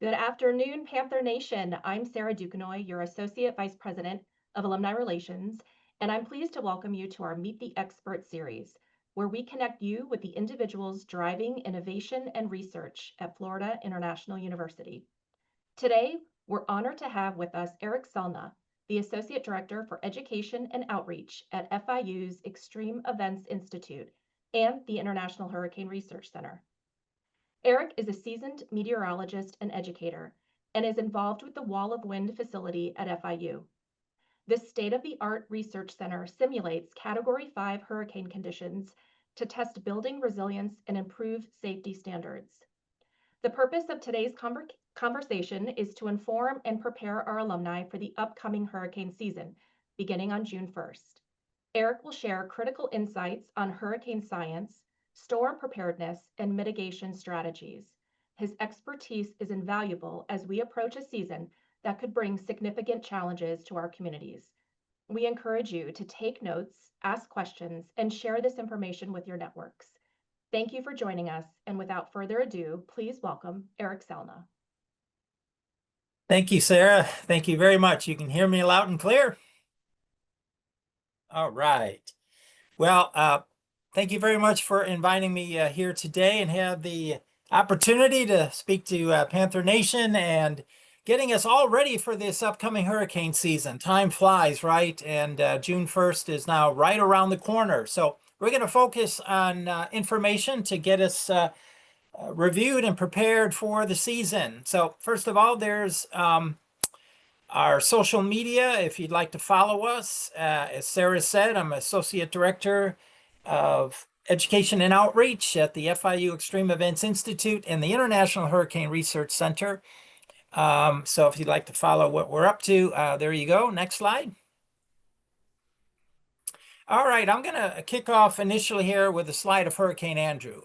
Good afternoon, Panther Nation. I'm Sarah Duquesnoy, your Associate Vice President of Alumni Relations, and I'm pleased to welcome you to our Meet the Expert series, where we connect you with the individuals driving innovation and research at Florida International University. Today, we're honored to have with us Erik Salna, the Associate Director for Education and Outreach at FIU's Extreme Events Institute and the International Hurricane Research Center. Erik is a seasoned meteorologist and educator and is involved with the Wall of Wind facility at FIU. This state-of-the-art research center simulates Category 5 hurricane conditions to test building resilience and improve safety standards. The purpose of today's conversation is to inform and prepare our alumni for the upcoming hurricane season, beginning on June 1st. Erik will share critical insights on hurricane science, storm preparedness, and mitigation strategies. His expertise is invaluable as we approach a season that could bring significant challenges to our communities. We encourage you to take notes, ask questions, and share this information with your networks. Thank you for joining us, and without further ado, please welcome Erik Salna. Thank you, Sarah. Thank you very much. You can hear me loud and clear? All right. Well, thank you very much for inviting me here today and have the opportunity to speak to Panther Nation and getting us all ready for this upcoming hurricane season. Time flies, right? And June 1st is now right around the corner. So we're going to focus on information to get us reviewed and prepared for the season. So first of all, there's our social media, if you'd like to follow us. As Sarah said, I'm Associate Director of Education and Outreach at the FIU Extreme Events Institute and the International Hurricane Research Center. So if you'd like to follow what we're up to, there you go. Next slide. All right, I'm going to kick off initially here with a slide of Hurricane Andrew.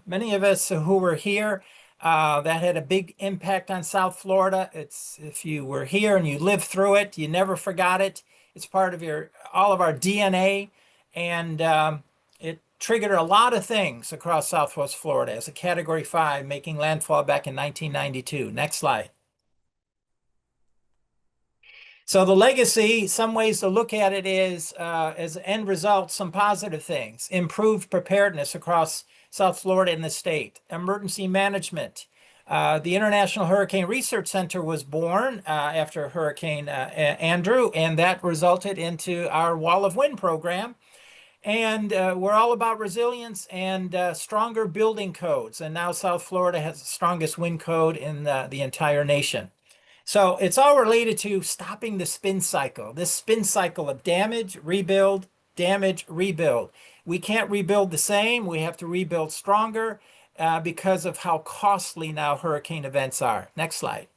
Many of us who were here, that had a big impact on South Florida. If you were here and you lived through it, you never forgot it. It's part of all of our DNA, and it triggered a lot of things across Southwest Florida as a Category 5, making landfall back in 1992. Next slide. So the legacy, some ways to look at it is, as end result, some positive things. Improved preparedness across South Florida and the state. Emergency management. The International Hurricane Research Center was born after Hurricane Andrew, and that resulted into our Wall of Wind program. And we're all about resilience and stronger building codes. And now South Florida has the strongest wind code in the entire nation. So it's all related to stopping the spin cycle, this spin cycle of damage, rebuild, damage, rebuild. We can't rebuild the same. We have to rebuild stronger because of how costly now hurricane events are. Next slide.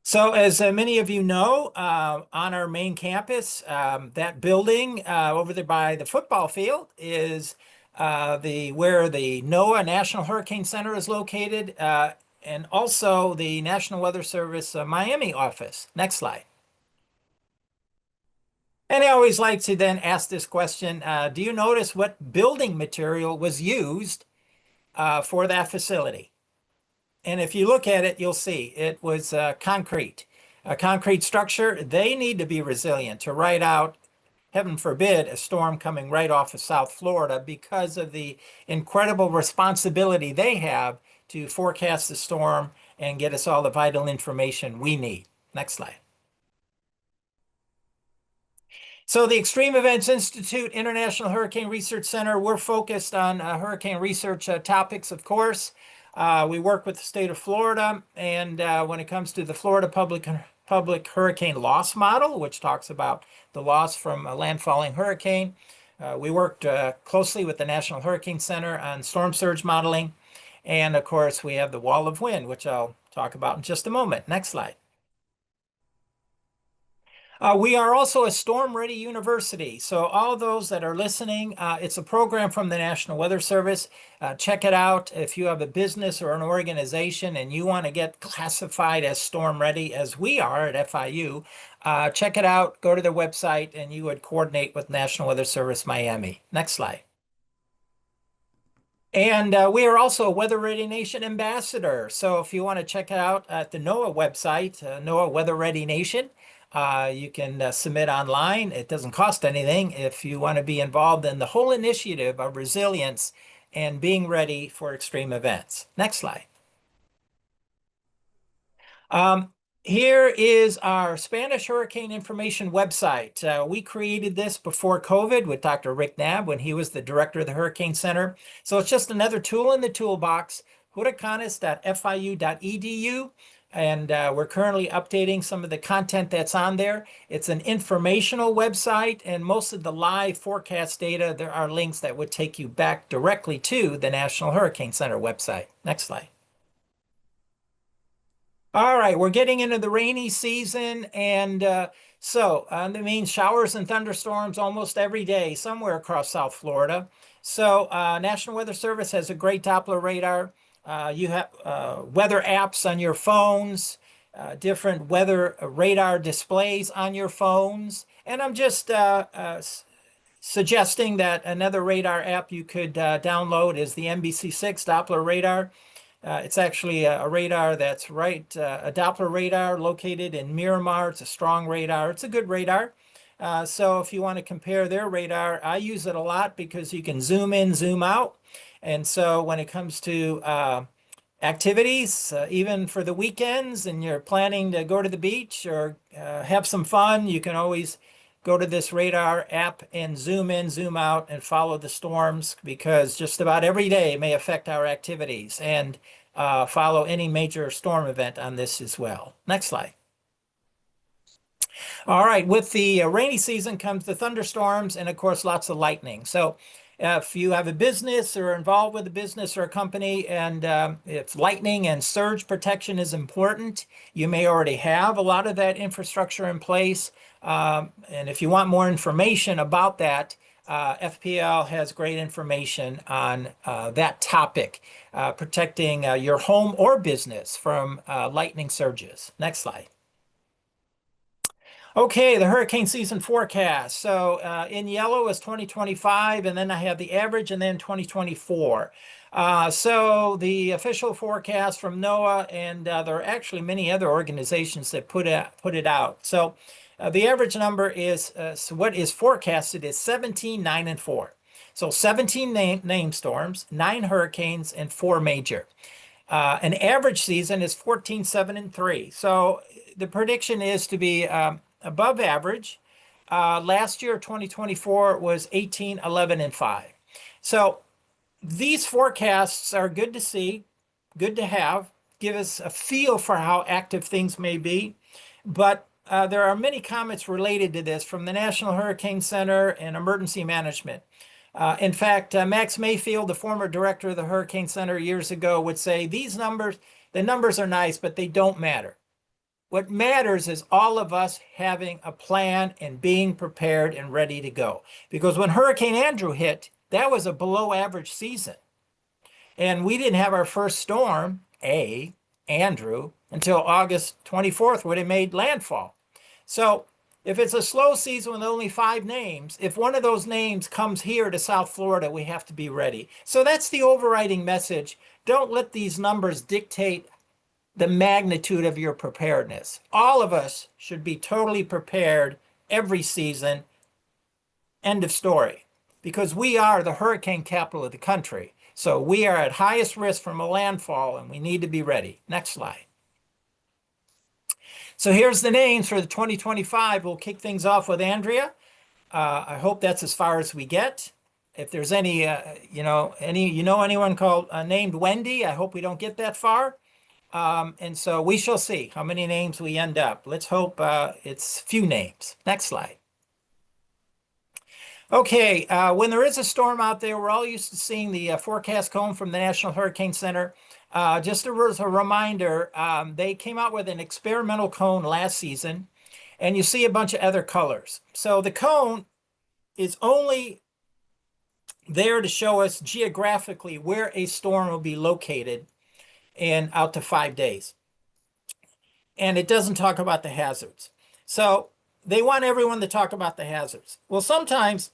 So as many of you know, on our main campus, that building over there by the football field is where the NOAA National Hurricane Center is located, and also the National Weather Service Miami office. Next slide. And I always like to then ask this question, do you notice what building material was used for that facility? And if you look at it, you'll see it was concrete. A concrete structure, they need to be resilient to ride out, heaven forbid, a storm coming right off of South Florida because of the incredible responsibility they have to forecast the storm and get us all the vital information we need. Next slide. So the Extreme Events Institute International Hurricane Research Center, we're focused on hurricane research topics, of course. We work with the state of Florida, and when it comes to the Florida Public Hurricane Loss Model, which talks about the loss from a landfalling hurricane, we worked closely with the National Hurricane Center on storm surge modeling. And of course, we have the Wall of Wind, which I'll talk about in just a moment. Next slide. We are also a storm-ready university. So all those that are listening, it's a program from the National Weather Service. Check it out. If you have a business or an organization and you want to get classified as storm-ready, as we are at FIU, check it out. Go to their website, and you would coordinate with National Weather Service Miami. Next slide. And we are also a Weather Ready Nation ambassador. So if you want to check it out at the NOAA website, NOAA Weather Ready Nation, you can submit online. It doesn't cost anything if you want to be involved in the whole initiative of resilience and being ready for extreme events. Next slide. Um, Here is our Spanish hurricane information website. We created this before COVID with Dr. Rick Knabb when he was the director of the Hurricane Center. So it's just another tool in the toolbox, huracanes.fiu.edu. And we're currently updating some of the content that's on there. It's an informational website, and most of the live forecast data, there are links that would take you back directly to the National Hurricane Center website. Next slide. All right, we're getting into the rainy season, and that means showers and thunderstorms almost every day somewhere across South Florida. So National Weather Service has a great Doppler radar. You have weather apps on your phones, different weather radar displays on your phones. And I'm just suggesting that another radar app you could download is the NBC6 Doppler radar. It's actually a radar that's a Doppler radar located in Miramar. It's a strong radar. It's a good radar. So if you want to compare their radar, I use it a lot because you can zoom in, zoom out. And so when it comes to activities, even for the weekends, and you're planning to go to the beach or have some fun, you can always go to this radar app and zoom in, zoom out, and follow the storms, because just about every day may affect our activities, and follow any major storm event on this as well. Next slide. All right, with the rainy season comes the thunderstorms and, of course, lots of lightning. So if you have a business or are involved with a business or a company, and if lightning and surge protection is important, you may already have a lot of that infrastructure in place. And if you want more information about that, FPL has great information on that topic, protecting your home or business from lightning surges. Next slide. Okay, the hurricane season forecast. So in yellow is 2025, and then I have the average, and then 2024. So the official forecast from NOAA, and there are actually many other organizations that put it out. So the average number is, so what is forecasted is 17, 9, and 4. So 17 named storms, 9 hurricanes, and 4 major. An average season is 14, 7, and 3. So the prediction is to be above average. Last year, 2024, was 18, 11, and 5. So these forecasts are good to see, good to have, give us a feel for how active things may be. But there are many comments related to this from the National Hurricane Center and Emergency Management. In fact, Max Mayfield, the former director of the Hurricane Center years ago, would say these numbers, the numbers are nice, but they don't matter. What matters is all of us having a plan and being prepared and ready to go. Because when Hurricane Andrew hit, that was a below average season. And we didn't have our first storm, Andrew, until August 24th when it made landfall. So if it's a slow season with only 5 names, if one of those names comes here to South Florida, we have to be ready. So that's the overriding message. Don't let these numbers dictate the magnitude of your preparedness. All of us should be totally prepared every season. End of story. Because we are the hurricane capital of the country. So we are at highest risk from a landfall, and we need to be ready. Next slide. So here's the names for the 2025. We'll kick things off with Andrea. I hope that's as far as we get. If there's any, anyone called named Wendy, I hope we don't get that far. And so we shall see how many names we end up. Let's hope it's few names. Next slide. Okay, when there is a storm out there, we're all used to seeing the forecast cone from the National Hurricane Center. Just as a reminder, they came out with an experimental cone last season, and you see a bunch of other colors. So the cone is only there to show us geographically where a storm will be located in out to 5 days. And it doesn't talk about the hazards. So they want everyone to talk about the hazards. Well, sometimes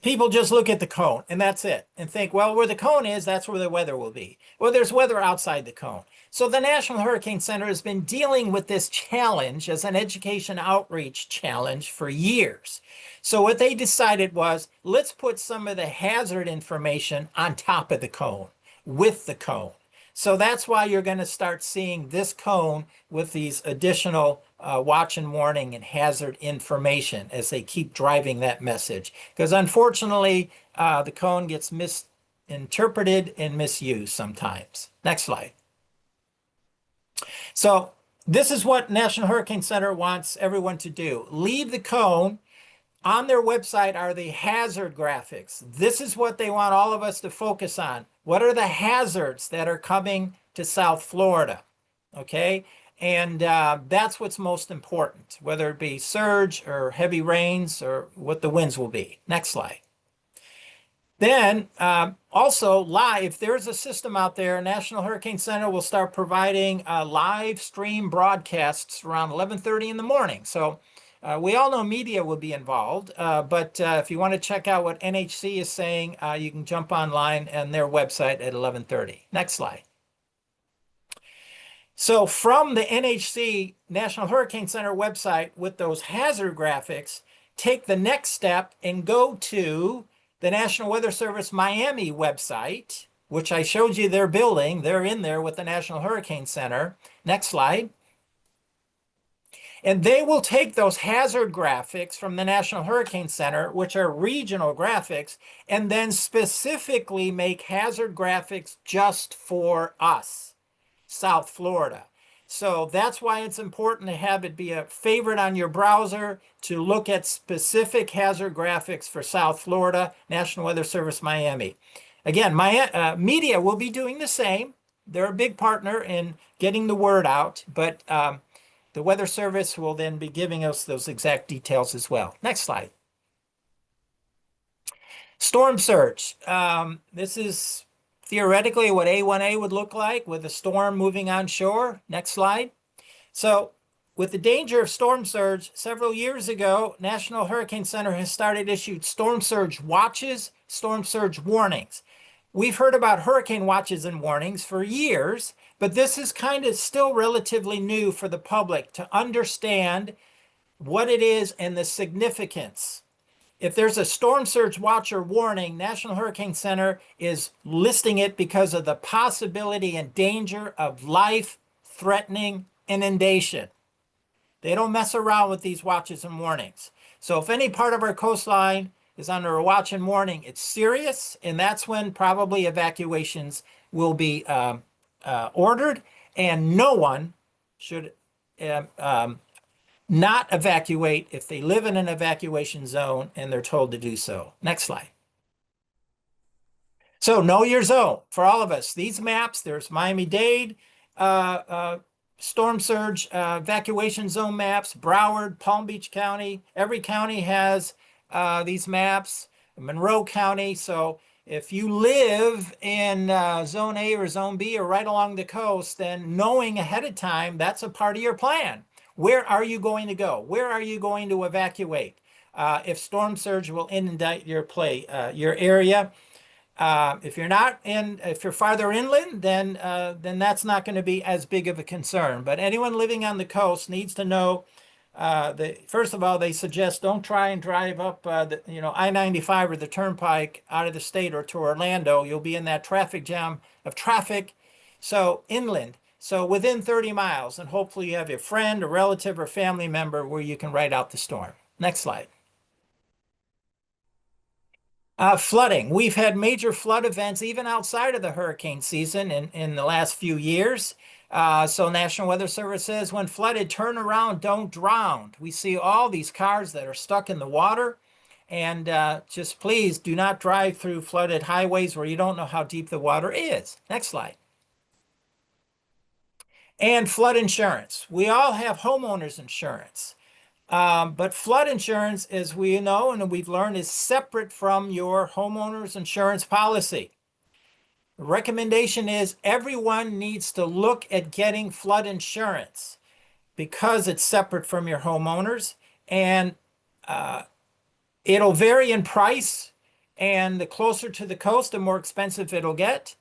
People just look at the cone and that's it and think, well, where the cone is, that's where the weather will be. Well, there's weather outside the cone. So the National Hurricane Center has been dealing with this challenge as an education outreach challenge for years. So what they decided was, let's put some of the hazard information on top of the cone, with the cone. So that's why you're going to start seeing this cone with these additional watch and warning and hazard information as they keep driving that message. Because unfortunately, the cone gets misinterpreted and misused sometimes. Next slide. So this is what National Hurricane Center wants everyone to do. Leave the cone. On their website are the hazard graphics. This is what they want all of us to focus on. What are the hazards that are coming to South Florida? Okay, and that's what's most important, whether it be surge or heavy rains or what the winds will be. Next slide. Then also live, if there's a system out there, National Hurricane Center will start providing live stream broadcasts around 11:30 in the morning. So we all know media will be involved, but if you want to check out what NHC is saying, you can jump online on their website at 11:30. Next slide. So from the NHC, National Hurricane Center website with those hazard graphics, take the next step and go to the National Weather Service Miami website, which I showed you their building. They're in there with the National Hurricane Center. Next slide. And they will take those hazard graphics from the National Hurricane Center, which are regional graphics, and then specifically make hazard graphics just for us, South Florida. So that's why it's important to have it be a favorite on your browser to look at specific hazard graphics for South Florida, National Weather Service Miami. Again, media will be doing the same. They're a big partner in getting the word out, but the Weather Service will then be giving us those exact details as well. Next slide. Storm surge. This is theoretically what A1A would look like with a storm moving on shore. Next slide. So with the danger of storm surge, several years ago, National Hurricane Center has started issued storm surge watches, storm surge warnings. We've heard about hurricane watches and warnings for years, but this is kind of still relatively new for the public to understand what it is and the significance. If there's a storm surge watch or warning, National Hurricane Center is listing it because of the possibility and danger of life-threatening inundation. They don't mess around with these watches and warnings. So if any part of our coastline is under a watch and warning, it's serious, and that's when probably evacuations will be ordered, and no one should not evacuate if they live in an evacuation zone and they're told to do so. Next slide. So know your zone for all of us. These maps, there's Miami-Dade, storm surge evacuation zone maps, Broward, Palm Beach County. Every county has these maps, Monroe County. So if you live in Zone A or Zone B or right along the coast, then knowing ahead of time, that's a part of your plan. Where are you going to go? Where are you going to evacuate? If storm surge will inundate your area. If you're farther inland, then that's not going to be as big of a concern. But anyone living on the coast needs to know. First of all, they suggest don't try and drive up I-95 or the Turnpike out of the state or to Orlando. You'll be in that traffic jam of traffic. So inland. So within 30 miles, and hopefully you have a friend, a relative, or family member where you can ride out the storm. Next slide. Flooding. We've had major flood events even outside of the hurricane season in the last few years. So National Weather Service says when flooded, turn around, don't drown. We see all these cars that are stuck in the water. And just please do not drive through flooded highways where you don't know how deep the water is. Next slide. And flood insurance. We all have homeowners insurance. But flood insurance, as we know and we've learned, is separate from your homeowner's insurance policy. The recommendation is everyone needs to look at getting flood insurance because it's separate from your homeowners, and it'll vary in price And the closer to the coast, the more expensive it'll get.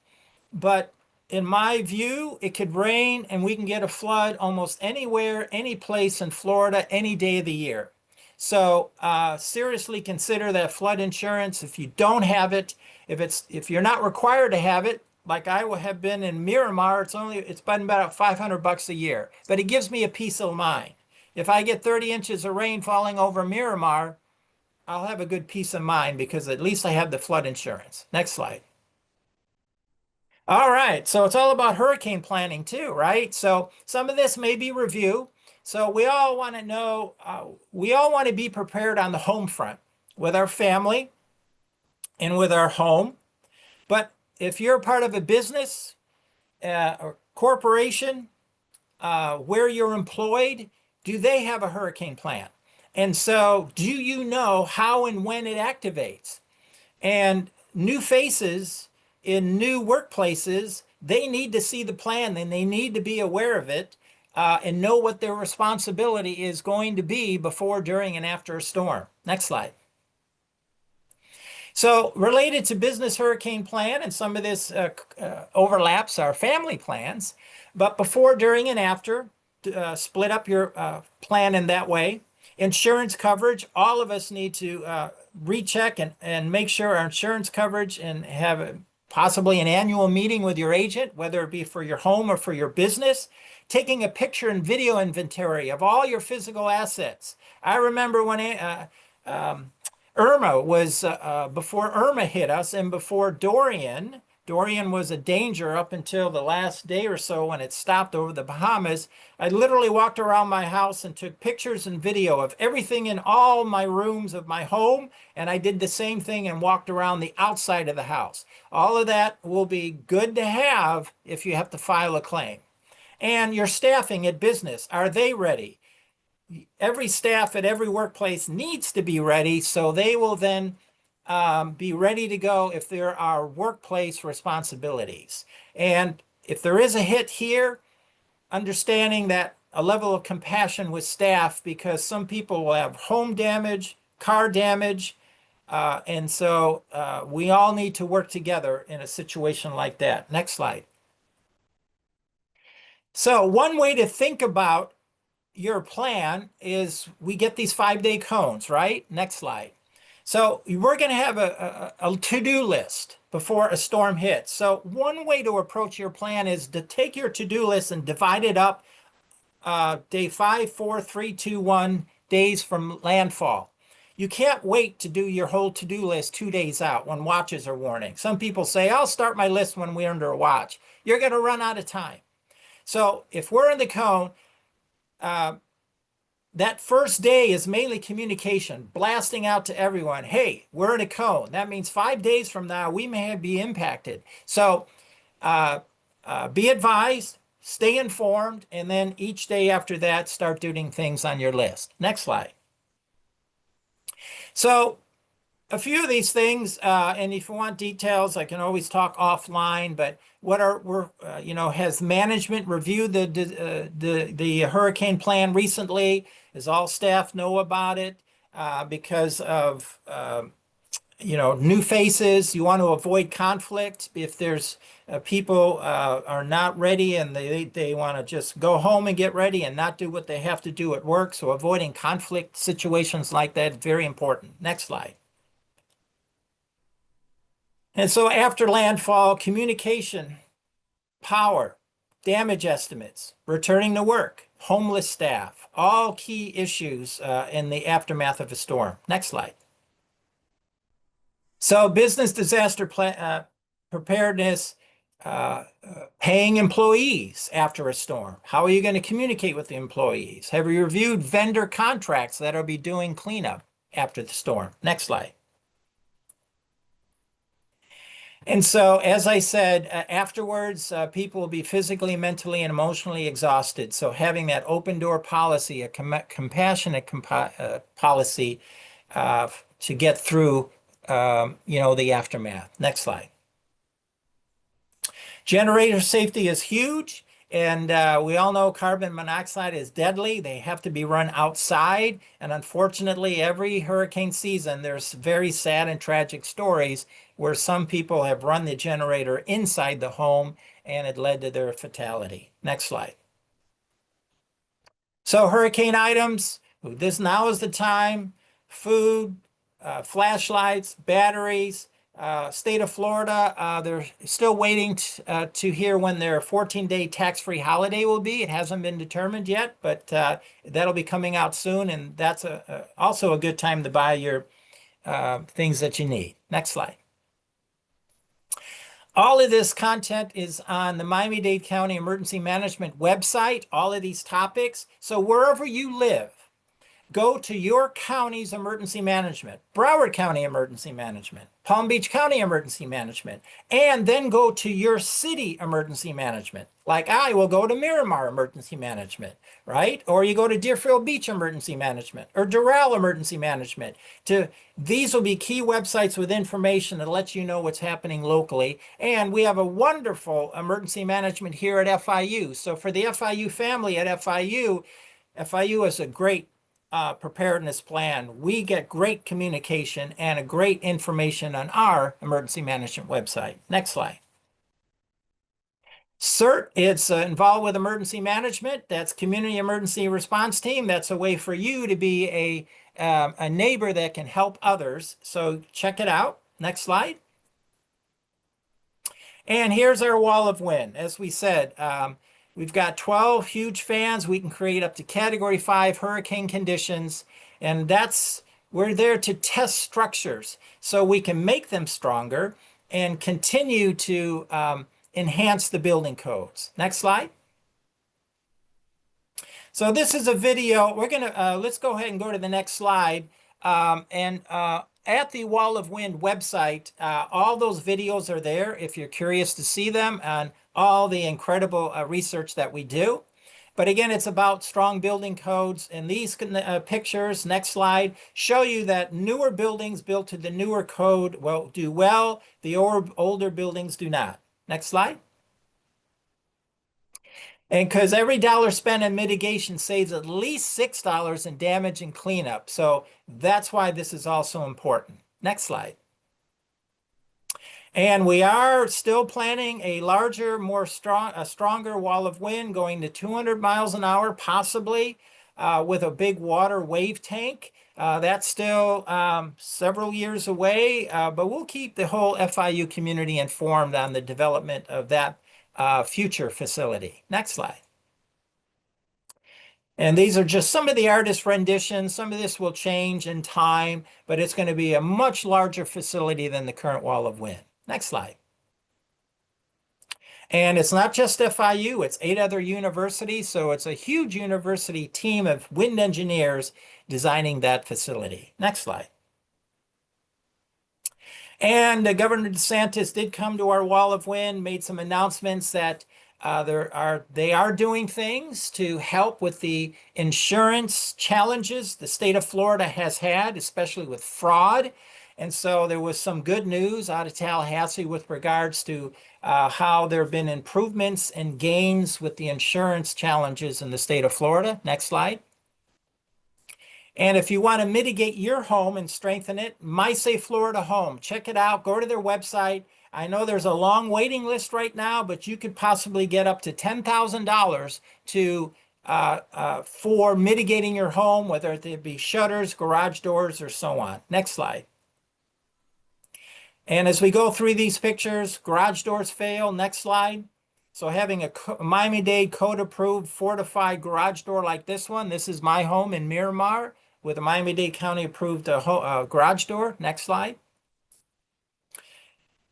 But in my view, it could rain and we can get a flood almost anywhere, any place in Florida, any day of the year. So seriously consider that flood insurance. If you don't have it, if you're not required to have it, like I have been in Miramar, it's been about $500 a year, but it gives me a peace of mind. If I get 30 inches of rain falling over Miramar, I'll have a good peace of mind because at least I have the flood insurance. Next slide. All right, so it's all about hurricane planning too, right? So some of this may be review. So we all want to know, we all want to be prepared on the home front with our family and with our home. But if you're part of a business or corporation where you're employed, do they have a hurricane plan? And so do you know how and when it activates? And new faces in new workplaces, they need to see the plan and they need to be aware of it and know what their responsibility is going to be before, during, and after a storm. Next slide. So related to business hurricane plan, and some of this overlaps our family plans, but before, during, and after, split up your plan in that way. Insurance coverage, all of us need to recheck and make sure our insurance coverage and have possibly an annual meeting with your agent, whether it be for your home or for your business, taking a picture and video inventory of all your physical assets. I remember when Irma was, before Irma hit us and before Dorian was a danger up until the last day or so when it stopped over the Bahamas. I literally walked around my house and took pictures and video of everything in all my rooms of my home. And I did the same thing and walked around the outside of the house. All of that will be good to have if you have to file a claim. And your staffing at business, are they ready? Every staff at every workplace needs to be ready, so they will then be ready to go if there are workplace responsibilities. And if there is a hit here, understanding that a level of compassion with staff, because some people will have home damage, car damage, and so we all need to work together in a situation like that. Next slide. So one way to think about your plan is we get these 5-day cones, right? Next slide. So we're going to have a to-do list before a storm hits. So one way to approach your plan is to take your to-do list and divide it up day 5, 4, 3, 2, 1 days from landfall. You can't wait to do your whole to-do list 2 days out when watches are warning. Some people say, I'll start my list when we're under a watch. You're going to run out of time. So if we're in the cone, that first day is mainly communication, blasting out to everyone. Hey, we're in a cone. That means 5 days from now, we may be impacted. So be advised, stay informed, and then each day after that, start doing things on your list. Next slide. So a few of these things, and if you want details, I can always talk offline, but has management reviewed the hurricane plan recently? Does all staff know about it? Because of, new faces, you want to avoid conflict. If there's people are not ready and they want to just go home and get ready and not do what they have to do at work. So avoiding conflict situations like that, very important. Next slide. And so after landfall, communication, power, damage estimates, returning to work, homeless staff, all key issues in the aftermath of a storm. Next slide. So business disaster preparedness, paying employees after a storm. How are you going to communicate with the employees? Have you reviewed vendor contracts that will be doing cleanup after the storm? Next slide. And so, as I said, afterwards, people will be physically, mentally, and emotionally exhausted. So having that open door policy, a compassionate policy to get through, the aftermath. Next slide. Generator safety is huge. And we all know carbon monoxide is deadly. They have to be run outside. And unfortunately, every hurricane season, there's very sad and tragic stories where some people have run the generator inside the home and it led to their fatality. Next slide. So hurricane items, this now is the time, food, flashlights, batteries, state of Florida, they're still waiting to hear when their 14-day tax-free holiday will be. It hasn't been determined yet, but that'll be coming out soon, and that's also a good time to buy your things that you need. Next slide. All of this content is on the Miami-Dade County Emergency Management website, all of these topics. So wherever you live, go to your county's emergency management, Broward County Emergency Management, Palm Beach County Emergency Management, and then go to your city emergency management. Like I will go to Miramar Emergency Management, right? Or you go to Deerfield Beach Emergency Management or Doral Emergency Management. These will be key websites with information that lets you know what's happening locally. And we have a wonderful emergency management here at FIU. So for the FIU family at FIU, FIU is a great preparedness plan. We get great communication and a great information on our emergency management website. Next slide. CERT, it's involved with emergency management. That's Community Emergency Response Team. That's a way for you to be a neighbor that can help others. So check it out. Next slide. And here's our wall of wind. As we said, we've got 12 huge fans. We can create up to Category 5 hurricane conditions. And we're there to test structures so we can make them stronger and continue to enhance the building codes. Next slide. So this is a video. We're going to, let's go ahead and go to the next slide. At the Wall of Wind website, all those videos are there if you're curious to see them and all the incredible research that we do. But again, it's about strong building codes. And these pictures, next slide, show you that newer buildings built to the newer code will do well. The older buildings do not. Next slide. And because every dollar spent in mitigation saves at least $6 in damage and cleanup. So that's why this is also important. Next slide. And we are still planning a larger, stronger wall of wind going to 200 miles an hour, possibly with a big water wave tank. That's still several years away, but we'll keep the whole FIU community informed on the development of that future facility. Next slide. And these are just some of the artist renditions. Some of this will change in time, but it's going to be a much larger facility than the current wall of wind. Next slide. And it's not just FIU, it's 8 other universities. So it's a huge university team of wind engineers designing that facility. Next slide. And Governor DeSantis did come to our wall of wind, made some announcements that they are doing things to help with the insurance challenges the state of Florida has had, especially with fraud. And so there was some good news out of Tallahassee with regards to how there have been improvements and gains with the insurance challenges in the state of Florida. Next slide. And if you want to mitigate your home and strengthen it, MySafe Florida Home, check it out. Go to their website. I know there's a long waiting list right now, but you could possibly get up to $10,000 for mitigating your home, whether it be shutters, garage doors, or so on. Next slide. And as we go through these pictures, garage doors fail. Next slide. So having a Miami-Dade code-approved fortified garage door like this one, this is my home in Miramar with a Miami-Dade County approved garage door. Next slide.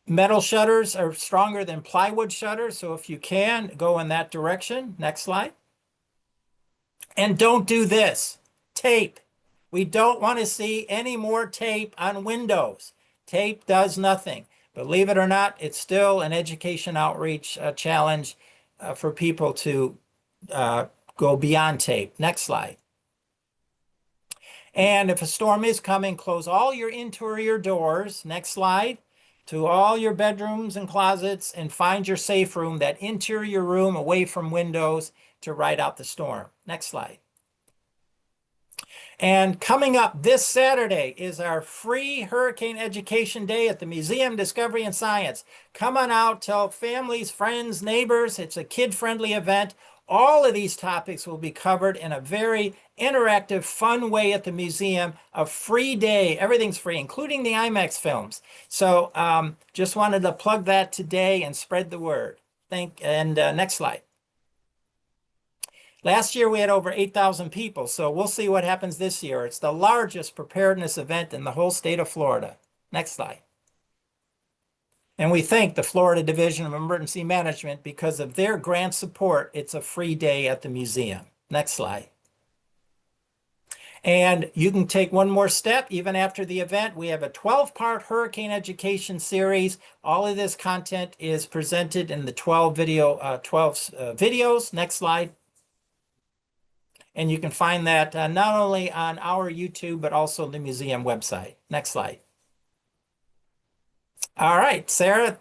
Metal shutters are stronger than plywood shutters, so if you can, go in that direction. Next slide. And don't do this. Tape. We don't want to see any more tape on windows. Tape does nothing. Believe it or not, it's still an education outreach challenge for people to go beyond tape. Next slide. And if a storm is coming, close all your interior doors. Next slide. to all your bedrooms and closets and find your safe room, that interior room away from windows to ride out the storm. Next slide. And coming up this Saturday is our free Hurricane Education Day at the Museum Discovery and Science. Come on out, tell families, friends, neighbors. It's a kid-friendly event. All of these topics will be covered in a very interactive, fun way at the museum. A free day. Everything's free, including the IMAX films. So just wanted to plug that today and spread the word. Next slide. Last year, we had over 8,000 people, so we'll see what happens this year. It's the largest preparedness event in the whole state of Florida. Next slide. And we thank the Florida Division of Emergency Management because of their grant support. It's a free day at the museum. Next slide. And you can take one more step even after the event. We have a 12-part hurricane education series. All of this content is presented in the 12 videos. Next slide. And you can find that not only on our YouTube, but also the museum website. Next slide. All right, Sarah,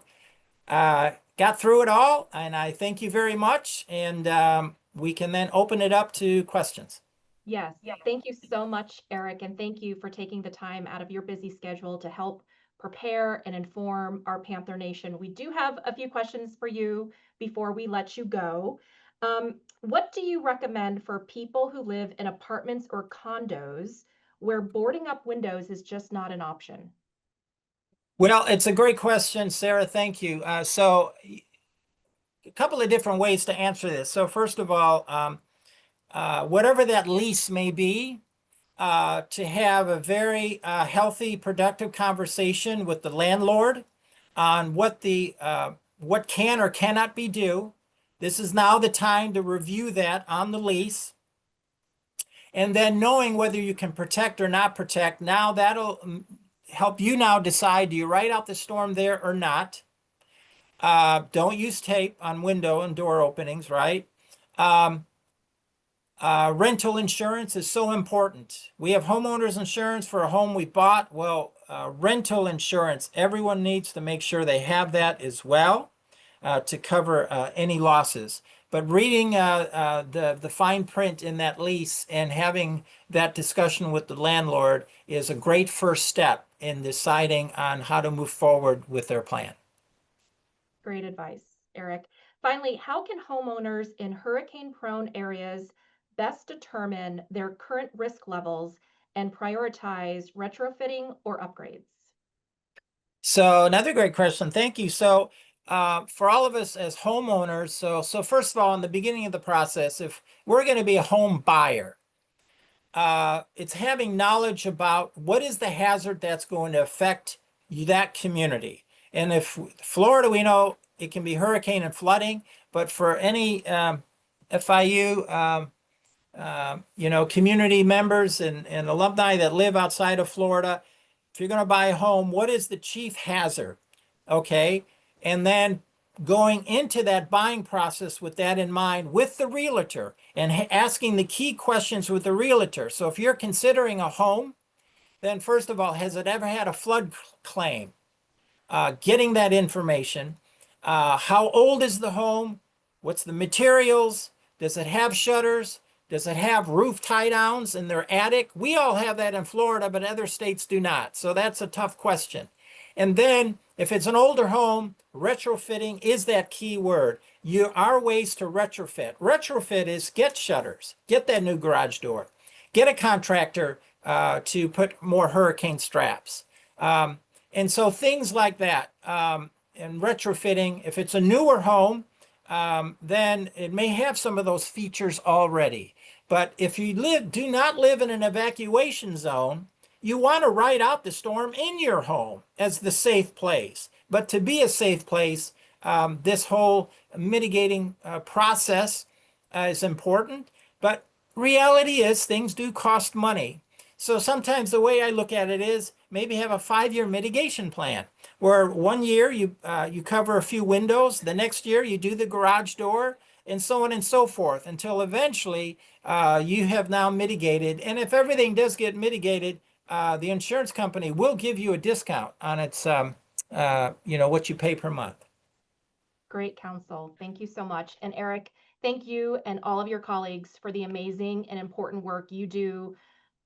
got through it all, and I thank you very much. And we can then open it up to questions. Yes, thank you so much, Erik, and thank you for taking the time out of your busy schedule to help prepare and inform our Panther Nation. We do have a few questions for you before we let you go. What do you recommend for people who live in apartments or condos where boarding up windows is just not an option? Well, it's a great question, Sarah. Thank you. So a couple of different ways to answer this. So first of all, whatever that lease may be, to have a very healthy, productive conversation with the landlord on what can or cannot be due. This is now the time to review that on the lease. And then knowing whether you can protect or not protect, now that'll help you now decide, do you ride out the storm there or not? Don't use tape on window and door openings, right? Rental insurance is so important. We have homeowners insurance for a home we bought. Well, rental insurance, everyone needs to make sure they have that as well to cover any losses. But reading the fine print in that lease and having that discussion with the landlord is a great first step in deciding on how to move forward with their plan. Great advice, Erik. Finally, how can homeowners in hurricane-prone areas best determine their current risk levels and prioritize retrofitting or upgrades? So another great question. Thank you. So for all of us as homeowners, so first of all, in the beginning of the process, if we're going to be a home buyer, it's having knowledge about what is the hazard that's going to affect that community. And if Florida, we know it can be hurricane and flooding, but for any FIU, community members and alumni that live outside of Florida, if you're going to buy a home, what is the chief hazard? Okay. And then going into that buying process with that in mind with the realtor and asking the key questions with the realtor. So if you're considering a home, then first of all, has it ever had a flood claim? Getting that information. How old is the home? What's the materials? Does it have shutters? Does it have roof tie downs in their attic? We all have that in Florida, but other states do not. So that's a tough question. And then if it's an older home, retrofitting is that key word. There are ways to retrofit. Retrofit is get shutters, get that new garage door, get a contractor to put more hurricane straps. And so things like that. And retrofitting, if it's a newer home, then it may have some of those features already. But if you do not live in an evacuation zone, you want to ride out the storm in your home as the safe place. But to be a safe place, this whole mitigating process is important. But reality is things do cost money. So sometimes the way I look at it is maybe have a 5-year mitigation plan where 1 year you cover a few windows, the next year you do the garage door, and so on and so forth until eventually you have now mitigated. And if everything does get mitigated, the insurance company will give you a discount on its what you pay per month. Great counsel. Thank you so much. And Erik, thank you and all of your colleagues for the amazing and important work you do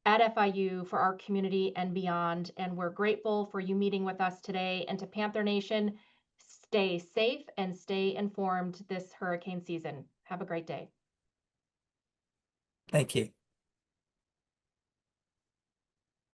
at FIU for our community and beyond. And we're grateful for you meeting with us today. And to Panther Nation, stay safe and stay informed this hurricane season. Have a great day. Thank you.